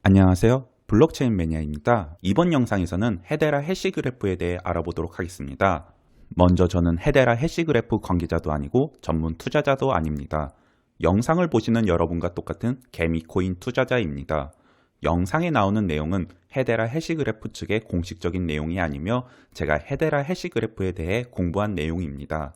안녕하세요. 블록체인 매니아입니다. 이번 영상에서는 헤데라 해시그래프에 대해 알아보도록 하겠습니다. 먼저 저는 헤데라 해시그래프 관계자도 아니고 전문 투자자도 아닙니다. 영상을 보시는 여러분과 똑같은 개미코인 투자자입니다. 영상에 나오는 내용은 헤데라 해시그래프 측의 공식적인 내용이 아니며 제가 헤데라 해시그래프에 대해 공부한 내용입니다.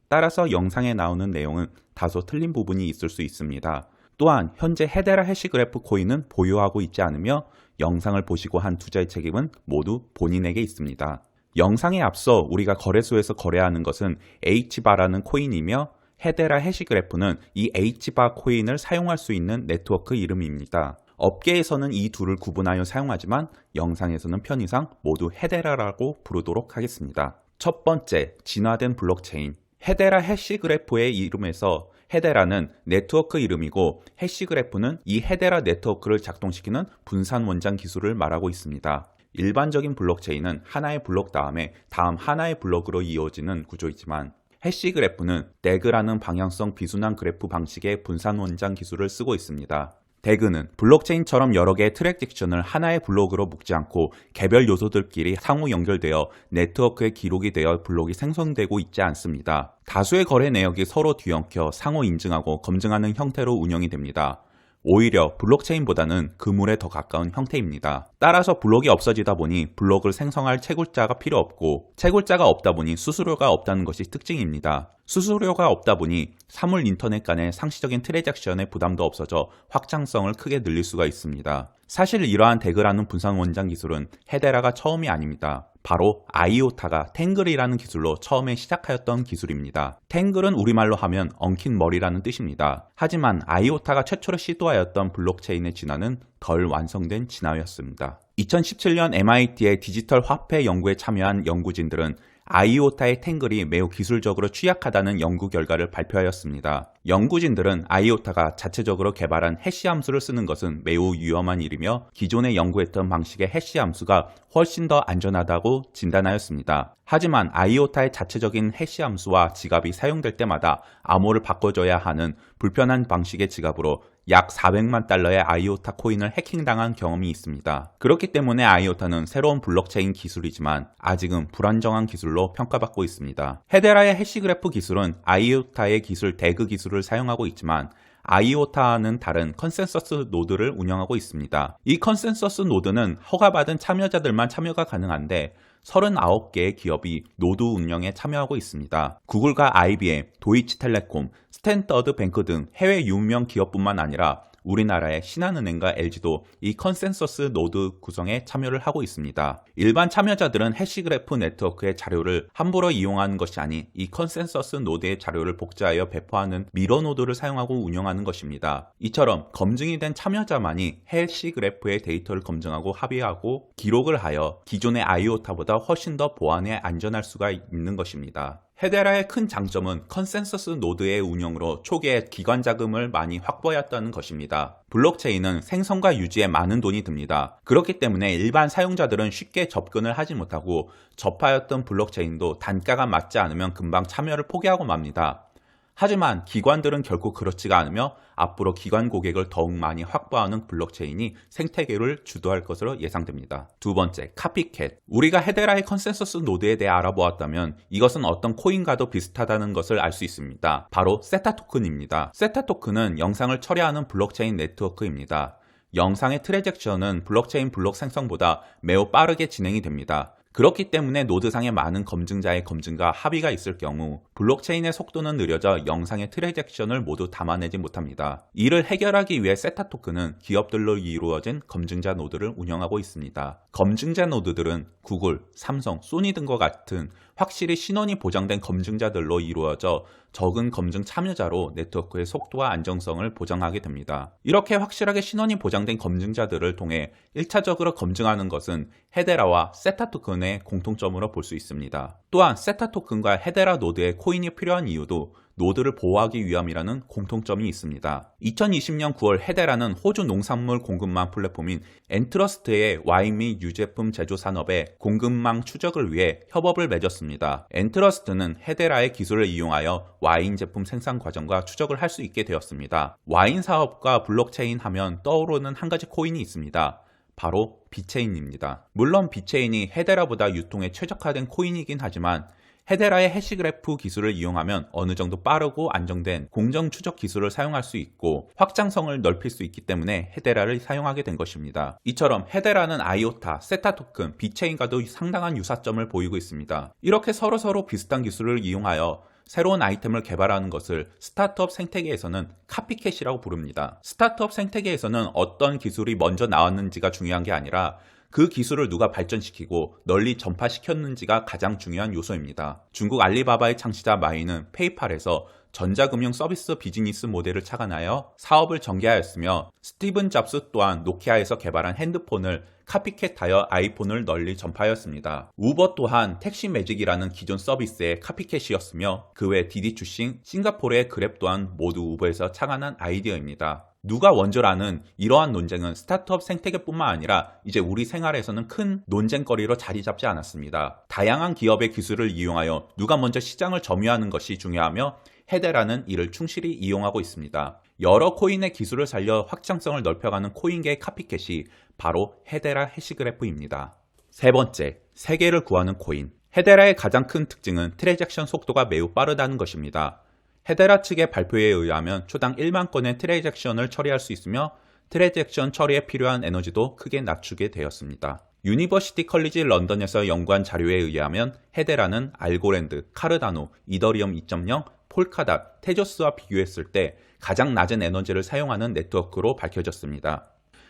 따라서 영상에 나오는 내용은 다소 틀린 부분이 있을 수 있습니다. 또한 현재 헤데라 해시그래프 코인은 보유하고 있지 않으며 영상을 보시고 한 투자의 책임은 모두 본인에게 있습니다. 영상에 앞서 우리가 거래소에서 거래하는 것은 H바라는 코인이며 헤데라 해시그래프는 이 H바 코인을 사용할 수 있는 네트워크 이름입니다. 업계에서는 이 둘을 구분하여 사용하지만 영상에서는 편의상 모두 헤데라라고 부르도록 하겠습니다. 첫 번째, 진화된 블록체인. 헤데라 해시그래프의 이름에서 헤데라는 네트워크 이름이고 해시그래프는 이 헤데라 네트워크를 작동시키는 분산 원장 기술을 말하고 있습니다. 일반적인 블록체인은 하나의 블록 다음에 다음 하나의 블록으로 이어지는 구조이지만 해시그래프는 DEG라는 방향성 비순환 그래프 방식의 분산 원장 기술을 쓰고 있습니다. DEG는 블록체인처럼 여러 개의 트랜잭션을 하나의 블록으로 묶지 않고 개별 요소들끼리 상호 연결되어 네트워크에 기록이 되어 블록이 생성되고 있지 않습니다. 다수의 거래 내역이 서로 뒤엉켜 상호 인증하고 검증하는 형태로 운영이 됩니다. 오히려 블록체인보다는 그물에 더 가까운 형태입니다. 따라서 블록이 없어지다 보니 블록을 생성할 채굴자가 필요 없고 채굴자가 없다 보니 수수료가 없다는 것이 특징입니다. 수수료가 없다 보니 사물 인터넷 간의 상시적인 트랜잭션의 부담도 없어져 확장성을 크게 늘릴 수가 있습니다. 사실 이러한 DEG라는 분산 원장 기술은 헤데라가 처음이 아닙니다. 바로 아이오타가 탱글이라는 기술로 처음에 시작하였던 기술입니다. 탱글은 우리말로 하면 엉킨 머리라는 뜻입니다. 하지만 아이오타가 최초로 시도하였던 블록체인의 진화는 덜 완성된 진화였습니다. 2017년 MIT의 디지털 화폐 연구에 참여한 연구진들은 아이오타의 탱글이 매우 기술적으로 취약하다는 연구 결과를 발표하였습니다. 연구진들은 아이오타가 자체적으로 개발한 해시 함수를 쓰는 것은 매우 위험한 일이며 기존에 연구했던 방식의 해시 함수가 훨씬 더 안전하다고 진단하였습니다. 하지만 아이오타의 자체적인 해시 함수와 지갑이 사용될 때마다 암호를 바꿔줘야 하는 불편한 방식의 지갑으로 약 400만 달러의 아이오타 코인을 해킹당한 경험이 있습니다. 그렇기 때문에 아이오타는 새로운 블록체인 기술이지만 아직은 불안정한 기술로 평가받고 있습니다. 헤데라의 해시그래프 기술은 아이오타의 기술 DEG 기술을 사용하고 있지만 아이오타와는 다른 컨센서스 노드를 운영하고 있습니다. 이 컨센서스 노드는 허가받은 참여자들만 참여가 가능한데 39개의 기업이 노드 운영에 참여하고 있습니다. 구글과 IBM, 도이치텔레콤, 스탠더드 뱅크 등 해외 유명 기업뿐만 아니라 우리나라의 신한은행과 LG도 이 컨센서스 노드 구성에 참여를 하고 있습니다. 일반 참여자들은 해시그래프 네트워크의 자료를 함부로 이용하는 것이 아닌 이 컨센서스 노드의 자료를 복제하여 배포하는 미러 노드를 사용하고 운영하는 것입니다. 이처럼 검증이 된 참여자만이 해시그래프의 데이터를 검증하고 합의하고 기록을 하여 기존의 아이오타보다 훨씬 더 보안에 안전할 수가 있는 것입니다. 헤데라의 큰 장점은 컨센서스 노드의 운영으로 초기에 기관 자금을 많이 확보하였다는 것입니다. 블록체인은 생성과 유지에 많은 돈이 듭니다. 그렇기 때문에 일반 사용자들은 쉽게 접근을 하지 못하고 접하였던 블록체인도 단가가 맞지 않으면 금방 참여를 포기하고 맙니다. 하지만 기관들은 결코 그렇지가 않으며 앞으로 기관 고객을 더욱 많이 확보하는 블록체인이 생태계를 주도할 것으로 예상됩니다. 두 번째, 카피캣. 우리가 헤데라의 컨센서스 노드에 대해 알아보았다면 이것은 어떤 코인과도 비슷하다는 것을 알 수 있습니다. 바로 세타 토큰입니다. 세타 토큰은 영상을 처리하는 블록체인 네트워크입니다. 영상의 트랜잭션은 블록체인 블록 생성보다 매우 빠르게 진행이 됩니다. 그렇기 때문에 노드상의 많은 검증자의 검증과 합의가 있을 경우 블록체인의 속도는 느려져 영상의 트랜잭션을 모두 담아내지 못합니다. 이를 해결하기 위해 세타 토큰은 기업들로 이루어진 검증자 노드를 운영하고 있습니다. 검증자 노드들은 구글, 삼성, 소니 등과 같은 확실히 신원이 보장된 검증자들로 이루어져 적은 검증 참여자로 네트워크의 속도와 안정성을 보장하게 됩니다. 이렇게 확실하게 신원이 보장된 검증자들을 통해 1차적으로 검증하는 것은 헤데라와 세타 토큰의 공통점으로 볼 수 있습니다. 또한 세타 토큰과 헤데라 노드에 코인이 필요한 이유도 노드를 보호하기 위함이라는 공통점이 있습니다. 2020년 9월 헤데라는 호주 농산물 공급망 플랫폼인 엔트러스트의 와인 및 유제품 제조 산업의 공급망 추적을 위해 협업을 맺었습니다. 엔트러스트는 헤데라의 기술을 이용하여 와인 제품 생산 과정과 추적을 할 수 있게 되었습니다. 와인 사업과 블록체인 하면 떠오르는 한 가지 코인이 있습니다. 바로 비체인입니다. 물론 비체인이 헤데라보다 유통에 최적화된 코인이긴 하지만 헤데라의 해시그래프 기술을 이용하면 어느 정도 빠르고 안정된 공정 추적 기술을 사용할 수 있고 확장성을 넓힐 수 있기 때문에 헤데라를 사용하게 된 것입니다. 이처럼 헤데라는 아이오타, 세타 토큰, 비체인과도 상당한 유사점을 보이고 있습니다. 이렇게 서로 비슷한 기술을 이용하여 새로운 아이템을 개발하는 것을 스타트업 생태계에서는 카피캣이라고 부릅니다. 스타트업 생태계에서는 어떤 기술이 먼저 나왔는지가 중요한 게 아니라 그 기술을 누가 발전시키고 널리 전파시켰는지가 가장 중요한 요소입니다. 중국 알리바바의 창시자 마이는 페이팔에서 전자금융 서비스 비즈니스 모델을 착안하여 사업을 전개하였으며 스티븐 잡스 또한 노키아에서 개발한 핸드폰을 카피캣하여 아이폰을 널리 전파하였습니다. 우버 또한 택시 매직이라는 기존 서비스의 카피캣이었으며 그 외 디디 출신 싱가포르의 그랩 또한 모두 우버에서 착안한 아이디어입니다. 누가 먼저라는 이러한 논쟁은 스타트업 생태계뿐만 아니라 이제 우리 생활에서는 큰 논쟁거리로 자리 잡지 않았습니다. 다양한 기업의 기술을 이용하여 누가 먼저 시장을 점유하는 것이 중요하며 헤데라는 이를 충실히 이용하고 있습니다. 여러 코인의 기술을 살려 확장성을 넓혀가는 코인계의 카피캣이 바로 헤데라 해시그래프입니다. 세 번째, 세계를 구하는 코인. 헤데라의 가장 큰 특징은 트랜잭션 속도가 매우 빠르다는 것입니다. 헤데라 측의 발표에 의하면 초당 1만 건의 트랜잭션을 처리할 수 있으며 트랜잭션 처리에 필요한 에너지도 크게 낮추게 되었습니다. 유니버시티 컬리지 런던에서 연구한 자료에 의하면 헤데라는 알고랜드, 카르다노, 이더리움 2.0, 폴카닷, 테조스와 비교했을 때 가장 낮은 에너지를 사용하는 네트워크로 밝혀졌습니다.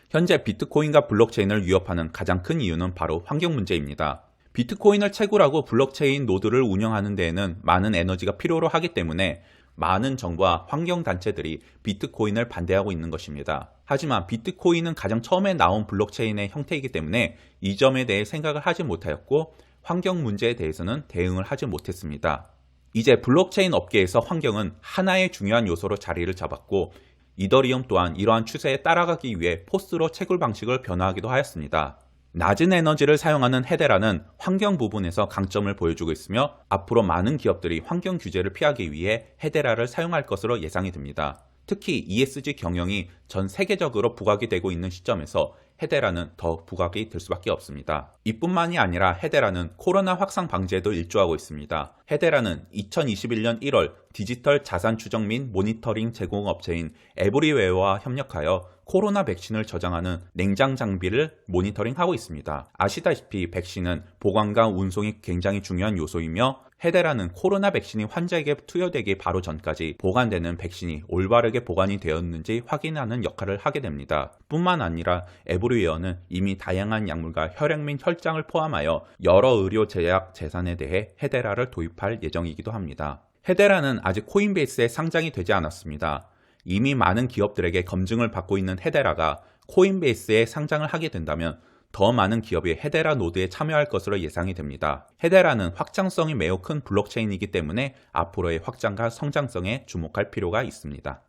현재 비트코인과 블록체인을 위협하는 가장 큰 이유는 바로 환경 문제입니다. 비트코인을 채굴하고 블록체인 노드를 운영하는 데에는 많은 에너지가 필요로 하기 때문에 많은 정부와 환경단체들이 비트코인을 반대하고 있는 것입니다. 하지만 비트코인은 가장 처음에 나온 블록체인의 형태이기 때문에 이 점에 대해 생각을 하지 못하였고 환경 문제에 대해서는 대응을 하지 못했습니다. 이제 블록체인 업계에서 환경은 하나의 중요한 요소로 자리를 잡았고 이더리움 또한 이러한 추세에 따라가기 위해 포스로 채굴 방식을 변화하기도 하였습니다. 낮은 에너지를 사용하는 헤데라는 환경 부분에서 강점을 보여주고 있으며 앞으로 많은 기업들이 환경 규제를 피하기 위해 헤데라를 사용할 것으로 예상이 됩니다. 특히 ESG 경영이 전 세계적으로 부각이 되고 있는 시점에서 헤데라는 더 부각이 될 수밖에 없습니다. 이뿐만이 아니라 헤데라는 코로나 확산 방지에도 일조하고 있습니다. 헤데라는 2021년 1월 디지털 자산 추적 및 모니터링 제공 업체인 에브리웨어와 협력하여 코로나 백신을 저장하는 냉장 장비를 모니터링하고 있습니다. 아시다시피 백신은 보관과 운송이 굉장히 중요한 요소이며 헤데라는 코로나 백신이 환자에게 투여되기 바로 전까지 보관되는 백신이 올바르게 보관이 되었는지 확인하는 역할을 하게 됩니다. 뿐만 아니라 에브리웨어는 이미 다양한 약물과 혈액 및 혈장을 포함하여 여러 의료 제약 재산에 대해 헤데라를 도입할 예정이기도 합니다. 헤데라는 아직 코인베이스에 상장이 되지 않았습니다. 이미 많은 기업들에게 검증을 받고 있는 헤데라가 코인베이스에 상장을 하게 된다면 더 많은 기업이 헤데라 노드에 참여할 것으로 예상이 됩니다. 헤데라는 확장성이 매우 큰 블록체인이기 때문에 앞으로의 확장과 성장성에 주목할 필요가 있습니다.